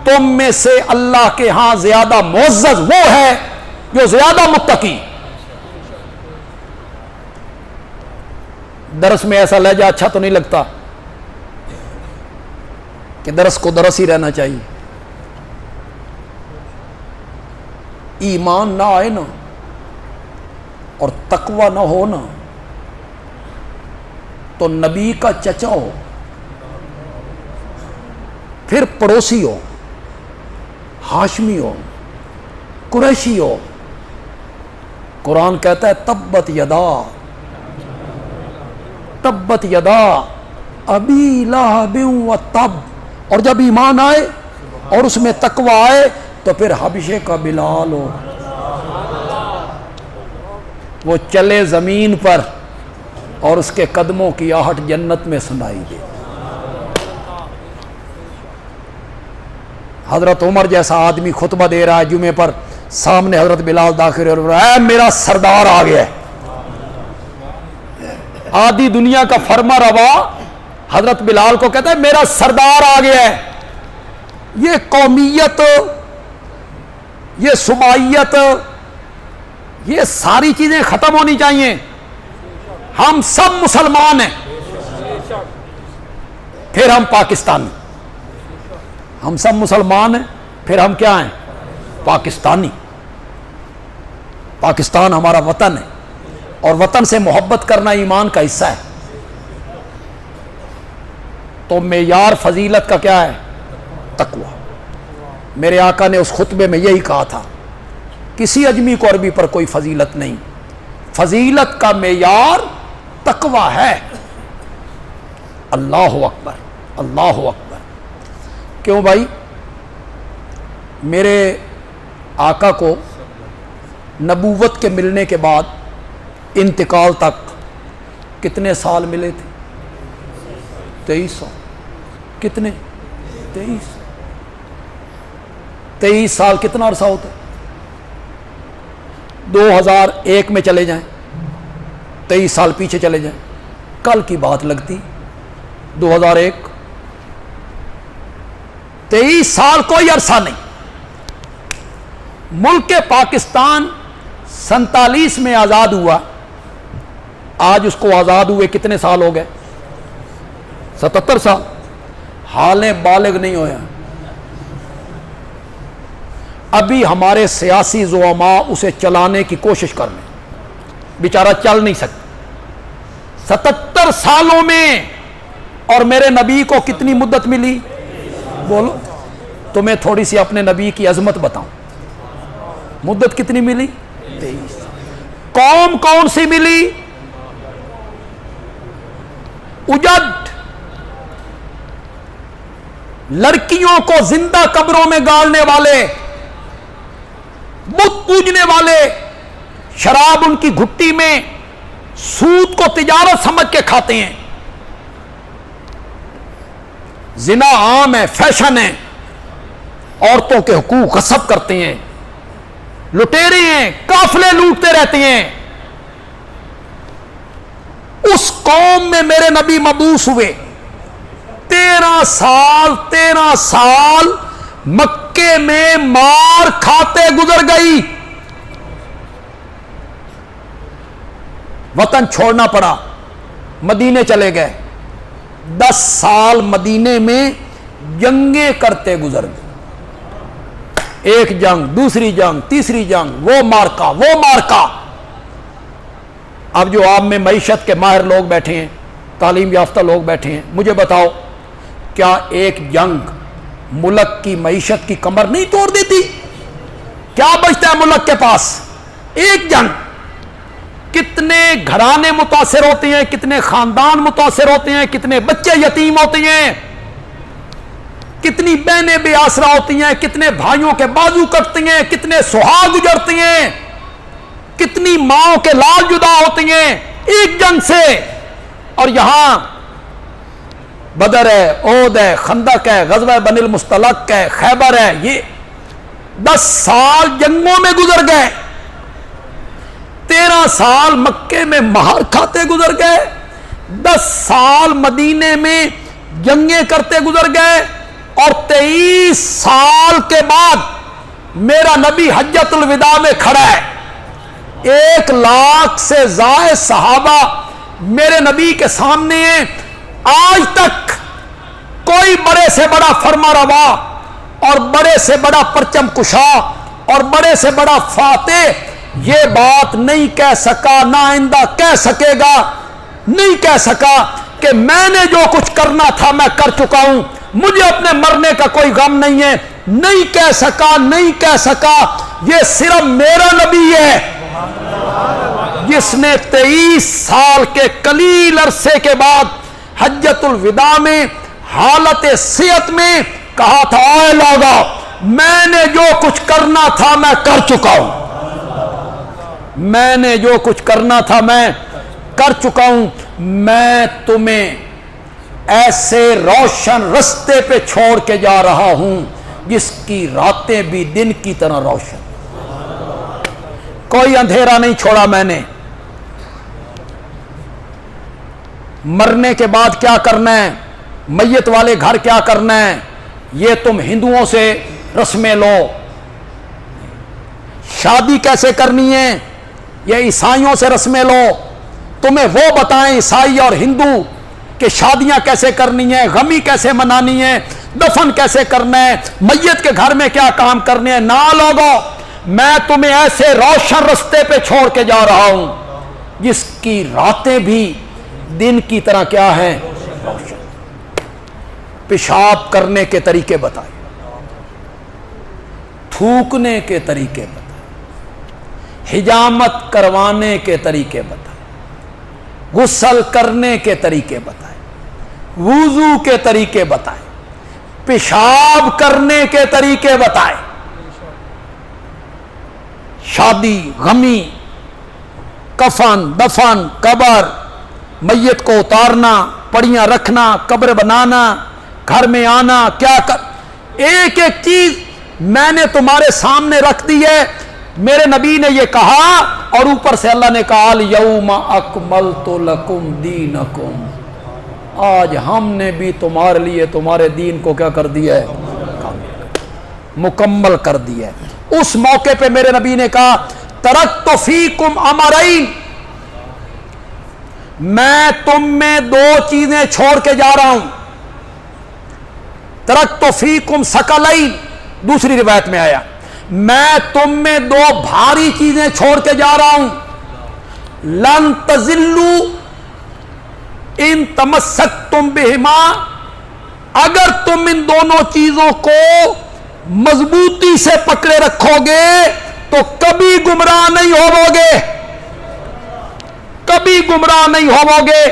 تم میں سے اللہ کے ہاں زیادہ معزز وہ ہے جو زیادہ متقی. درس میں ایسا لہجہ اچھا تو نہیں لگتا کہ درس کو درس ہی رہنا چاہیے. ایمان نہ آئے نا اور تقوی نہ ہو نا تو نبی کا چچا ہو، پھر پڑوسی ہو، ہاشمی ہو، قریشی ہو. قرآن کہتا ہے تبت یدا ابی لہب و تب. اور جب ایمان آئے اور اس میں تقوی آئے تو پھر حبشے کا بلال ہو، وہ چلے زمین پر اور اس کے قدموں کی آہٹ جنت میں سنائی دے. حضرت عمر جیسا آدمی خطبہ دے رہا ہے جمعے پر، سامنے حضرت بلال داخل ہو رہا ہے، میرا سردار آ گیا ہے. آدھی دنیا کا فرما روا حضرت بلال کو کہتا ہے میرا سردار آ گیا ہے. یہ قومیت، یہ صوبائیت، یہ ساری چیزیں ختم ہونی چاہیے. ہم سب مسلمان ہیں، پھر ہم پاکستانی. ہم سب مسلمان ہیں، پھر ہم کیا ہیں؟ پاکستانی. پاکستان ہمارا وطن ہے اور وطن سے محبت کرنا ایمان کا حصہ ہے. تو معیار فضیلت کا کیا ہے؟ تقوی. میرے آقا نے اس خطبے میں یہی کہا تھا، کسی اجمی کو عربی پر کوئی فضیلت نہیں، فضیلت کا معیار تقوی ہے. اللہ اکبر، اللہ اکبر. کیوں بھائی؟ میرے آقا کو نبوت کے ملنے کے بعد انتقال تک کتنے سال ملے تھے؟ 23 سال. کتنے؟ 23 سال کتنا عرصہ ہوتا ہے؟ 2001 میں چلے جائیں، 23 سال پیچھے چلے جائیں، کل کی بات لگتی. 2001، 23 سال کوئی عرصہ نہیں. ملک پاکستان 47 میں آزاد ہوا، آج اس کو آزاد ہوئے کتنے سال ہو گئے؟ 77 سال. حالیں بالغ نہیں ہویا. ابھی ہمارے سیاسی زعماء اسے چلانے کی کوشش کر رہے ہیں، بیچارہ چل نہیں سکتا. 77 سالوں میں. اور میرے نبی کو کتنی مدت ملی؟ بولو. تمہیں تھوڑی سی اپنے نبی کی عظمت بتاؤں، مدت کتنی ملی؟ 23. قوم کون سی ملی؟ اجد، لڑکیوں کو زندہ قبروں میں گاڑنے والے، بت پوجنے والے، شراب ان کی گھٹی میں، سود کو تجارت سمجھ کے کھاتے ہیں. زنا عام ہے، فیشن ہے، عورتوں کے حقوق غصب کرتے ہیں، لٹیرے ہیں، قافلے لوٹتے رہتے ہیں. اس قوم میں میرے نبی مبعوث ہوئے. 13 سال مکے میں مار کھاتے گزر گئی. وطن چھوڑنا پڑا، مدینے چلے گئے. 10 سال مدینے میں جنگیں کرتے گزر گئے. ایک جنگ، دوسری جنگ، تیسری جنگ، وہ مارکا. اب جو آپ میں معیشت کے ماہر لوگ بیٹھے ہیں، تعلیم یافتہ لوگ بیٹھے ہیں، مجھے بتاؤ کیا ایک جنگ ملک کی معیشت کی کمر نہیں توڑ دیتی؟ کیا بچتا ہے ملک کے پاس؟ ایک جنگ. کتنے گھرانے متاثر ہوتے ہیں، کتنے خاندان متاثر ہوتے ہیں، کتنے بچے یتیم ہوتے ہیں، کتنی بہنیں بے آسرا ہوتی ہیں، کتنے بھائیوں کے بازو کٹتے ہیں، کتنے سہاگ گزرتے ہیں، کتنی ماؤں کے لال جدا ہوتے ہیں ایک جنگ سے. اور یہاں بدر ہے، احد ہے، خندق ہے، غزوہ بنی المصطلق ہے، خیبر ہے، یہ 10 سال جنگوں میں گزر گئے، 13 سال مکے میں مہار کھاتے گزر گئے، 10 سال مدینے میں جنگیں کرتے گزر گئے، اور 23 سال کے بعد میرا نبی حجۃ الوداع میں کھڑا ہے۔ 1 لاکھ سے زائد صحابہ میرے نبی کے سامنے ہیں۔ آج تک کوئی بڑے سے بڑا فرما روا اور بڑے سے بڑا پرچم کشا اور بڑے سے بڑا فاتح یہ بات نہیں کہہ سکا، نہ آئندہ کہہ سکے گا، نہیں کہہ سکا کہ میں نے جو کچھ کرنا تھا میں کر چکا ہوں، مجھے اپنے مرنے کا کوئی غم نہیں ہے، نہیں کہہ سکا، نہیں کہہ سکا۔ یہ صرف میرا نبی ہے جس نے 23 سال کے قلیل عرصے کے بعد حجۃ الوداع میں حالت صحت میں کہا تھا، اے لوگو میں نے جو کچھ کرنا تھا میں کر چکا ہوں، میں نے جو کچھ کرنا تھا میں کر چکا ہوں، میں تمہیں ایسے روشن رستے پہ چھوڑ کے جا رہا ہوں جس کی راتیں بھی دن کی طرح روشن، کوئی اندھیرا نہیں چھوڑا میں نے۔ مرنے کے بعد کیا کرنا ہے، میت والے گھر کیا کرنا ہے، یہ تم ہندوؤں سے رسمیں لو، شادی کیسے کرنی ہے یہ عیسائیوں سے رسمیں لو، تمہیں وہ بتائیں عیسائی اور ہندو کہ شادیاں کیسے کرنی ہیں، غمی کیسے منانی ہے، دفن کیسے کرنا ہے، میت کے گھر میں کیا کام کرنے ہیں۔ نہ لوگو، میں تمہیں ایسے روشن رستے پہ چھوڑ کے جا رہا ہوں جس کی راتیں بھی دن کی طرح کیا ہیں، روشن۔ پیشاب کرنے کے طریقے بتائے، تھوکنے کے طریقے بتائے، حجامت کروانے کے طریقے بتائے، غسل کرنے کے طریقے بتائے، وضو کے طریقے بتائے، پیشاب کرنے کے طریقے بتائے۔ شادی، غمی، کفن، دفن، قبر، میت کو اتارنا، پڑیاں رکھنا، قبر بنانا، گھر میں آنا، کیا کر، ایک ایک چیز میں نے تمہارے سامنے رکھ دی ہے۔ میرے نبی نے یہ کہا اور اوپر سے اللہ نے کہا الیوم اکملت لکم دینکم، آج ہم نے بھی تمہارے لیے تمہارے دین کو کیا کر دیا ہے، مکمل کر دیا ہے۔ اس موقع پہ میرے نبی نے کہا ترکت فیکم امرین، میں تم میں 2 چیزیں چھوڑ کے جا رہا ہوں۔ ترکت فیکم ثقلین، دوسری روایت میں آیا میں تم میں 2 بھاری چیزیں چھوڑ کے جا رہا ہوں، لن تزلوا ان تمسکتم بہما، اگر تم ان دونوں چیزوں کو مضبوطی سے پکڑے رکھو گے تو کبھی گمراہ نہیں ہوو گے، کبھی گمراہ نہیں ہوو گے۔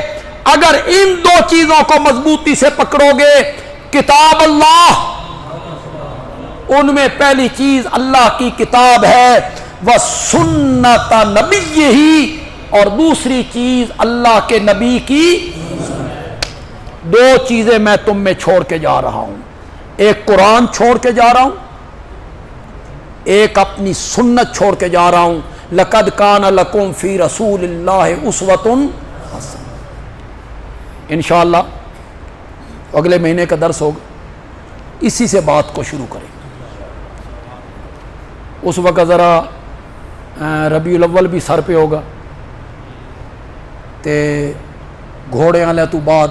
اگر ان 2 چیزوں کو مضبوطی سے پکڑو گے، کتاب اللہ، ان میں پہلی چیز اللہ کی کتاب ہے، وَسُنَّتَ نَبِيِّهِ، اور دوسری چیز اللہ کے نبی کی 2 چیزیں میں تم میں چھوڑ کے جا رہا ہوں، ایک قرآن چھوڑ کے جا رہا ہوں، ایک اپنی سنت چھوڑ کے جا رہا ہوں۔ لَقَدْ كَانَ لَكُمْ فِي رَسُولِ اللَّهِ أُسْوَةٌ حَسَنَةٌ۔ انشاءاللہ اگلے مہینے کا درس ہوگا، اسی سے بات کو شروع کریں۔ اس وقت ذرا ربیع الاول بھی سر پہ ہوگا، تے گھوڑے والے تو بعد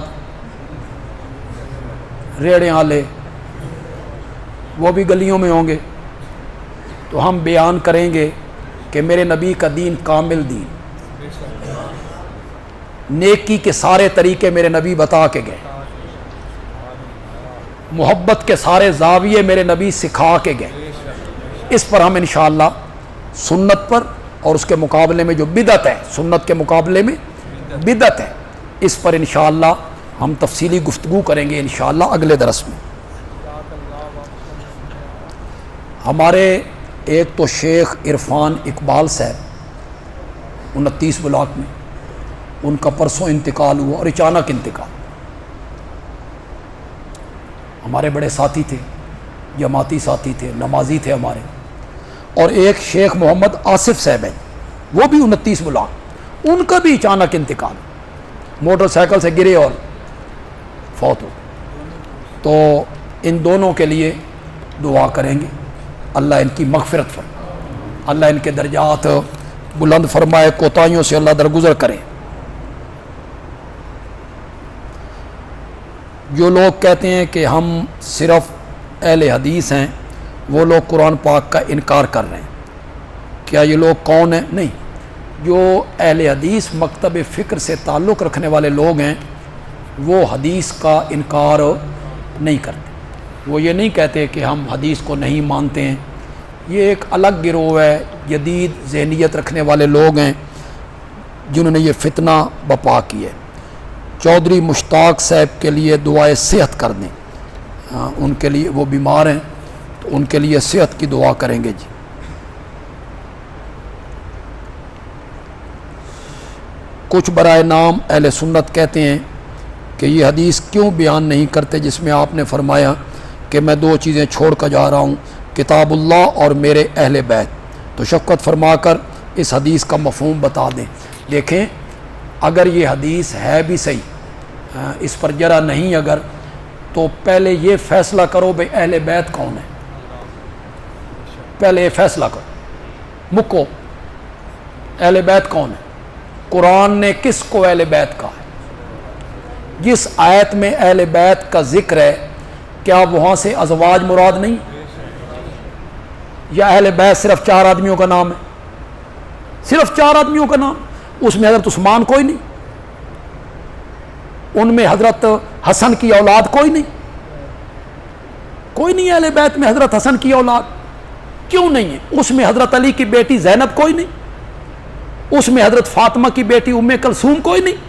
ریڑے والے وہ بھی گلیوں میں ہوں گے، تو ہم بیان کریں گے کہ میرے نبی کا دین کامل دین، نیکی کے سارے طریقے میرے نبی بتا کے گئے، محبت کے سارے زاویے میرے نبی سکھا کے گئے۔ اس پر ہم انشاءاللہ سنت پر اور اس کے مقابلے میں جو بدعت ہے، سنت کے مقابلے میں بدعت ہے، اس پر انشاءاللہ ہم تفصیلی گفتگو کریں گے انشاءاللہ اگلے درس میں۔ ہمارے ایک تو شیخ عرفان اقبال صاحب 29 بلاک میں، ان کا پرسوں انتقال ہوا اور اچانک انتقال، ہمارے بڑے ساتھی تھے، جماعتی ساتھی تھے، نمازی تھے ہمارے. اور ایک شیخ محمد آصف صاحب ہیں، وہ بھی 29 بلاک، ان کا بھی اچانک انتقال، موٹر سائیکل سے گرے اور فوت ہو. تو ان دونوں کے لیے دعا کریں گے، اللہ ان کی مغفرت فرمائے، اللہ ان کے درجات بلند فرمائے، کوتاہیوں سے اللہ درگزر کرے. جو لوگ کہتے ہیں کہ ہم صرف اہل حدیث ہیں، وہ لوگ قرآن پاک کا انکار کر رہے ہیں. کیا یہ لوگ کون ہیں؟ نہیں، جو اہل حدیث مکتب فکر سے تعلق رکھنے والے لوگ ہیں وہ حدیث کا انکار نہیں کرتے. وہ یہ نہیں کہتے کہ ہم حدیث کو نہیں مانتے ہیں. یہ ایک الگ گروہ ہے، جدید ذہنیت رکھنے والے لوگ ہیں جنہوں نے یہ فتنہ بپا کی ہے. چودھری مشتاق صاحب کے لیے دعائے صحت کر دیں. ان کے لیے، وہ بیمار ہیں تو ان کے لیے صحت کی دعا کریں گے. جی کچھ برائے نام اہل سنت کہتے ہیں کہ یہ حدیث کیوں بیان نہیں کرتے جس میں آپ نے فرمایا کہ میں 2 چیزیں چھوڑ کر جا رہا ہوں، کتاب اللہ اور میرے اہل بیت. تو شفقت فرما کر اس حدیث کا مفہوم بتا دیں. دیکھیں، اگر یہ حدیث ہے بھی صحیح، اس پر جرا نہیں اگر، تو پہلے یہ فیصلہ کرو بھئی اہل بیت کون ہے. پہلے یہ فیصلہ کرو، مکو اہل بیت کون ہے. قرآن نے کس کو اہل بیت کہا ہے؟ جس آیت میں اہل بیت کا ذکر ہے، کیا وہاں سے ازواج مراد نہیں؟ یا اہل بیت صرف 4 آدمیوں کا نام ہے؟ صرف 4 آدمیوں کا نام. اس میں حضرت عثمان کوئی نہیں، ان میں حضرت حسن کی اولاد کوئی نہیں، کوئی نہیں اہل بیت میں حضرت حسن کی اولاد. کیوں نہیں ہے؟ اس میں حضرت علی کی بیٹی زینب کوئی نہیں، اس میں حضرت فاطمہ کی بیٹی ام کلثوم کوئی نہیں.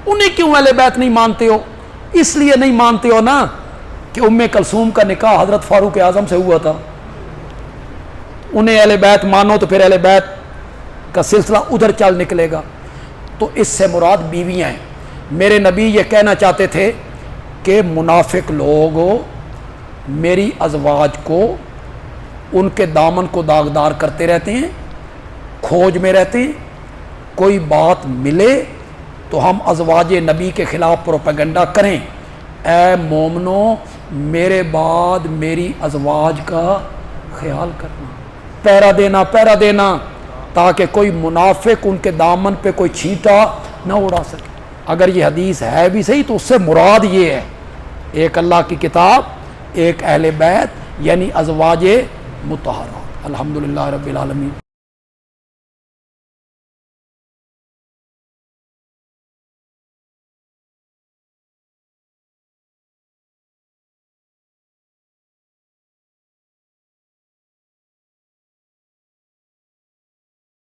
انہیں کیوں اہل بیت نہیں مانتے ہو؟ اس لیے نہیں مانتے ہو نا کہ ام کلثوم کا نکاح حضرت فاروق اعظم سے ہوا تھا. انہیں اہل بیت مانو تو پھر اہل بیت کا سلسلہ ادھر چل نکلے گا. تو اس سے مراد بیویاں ہیں. میرے نبی یہ کہنا چاہتے تھے کہ منافق لوگ میری ازواج کو، ان کے دامن کو داغدار کرتے رہتے ہیں، کھوج میں رہتے ہیں. کوئی بات ملے تو ہم ازواج نبی کے خلاف پروپیگنڈا کریں. اے مومنو، میرے بعد میری ازواج کا خیال کرنا، پہرا دینا تاکہ کوئی منافق ان کے دامن پہ کوئی چھینٹا نہ اڑا سکے. اگر یہ حدیث ہے بھی صحیح تو اس سے مراد یہ ہے، ایک اللہ کی کتاب، ایک اہل بیت، یعنی ازواج مطہرات. الحمدللہ رب العالمین.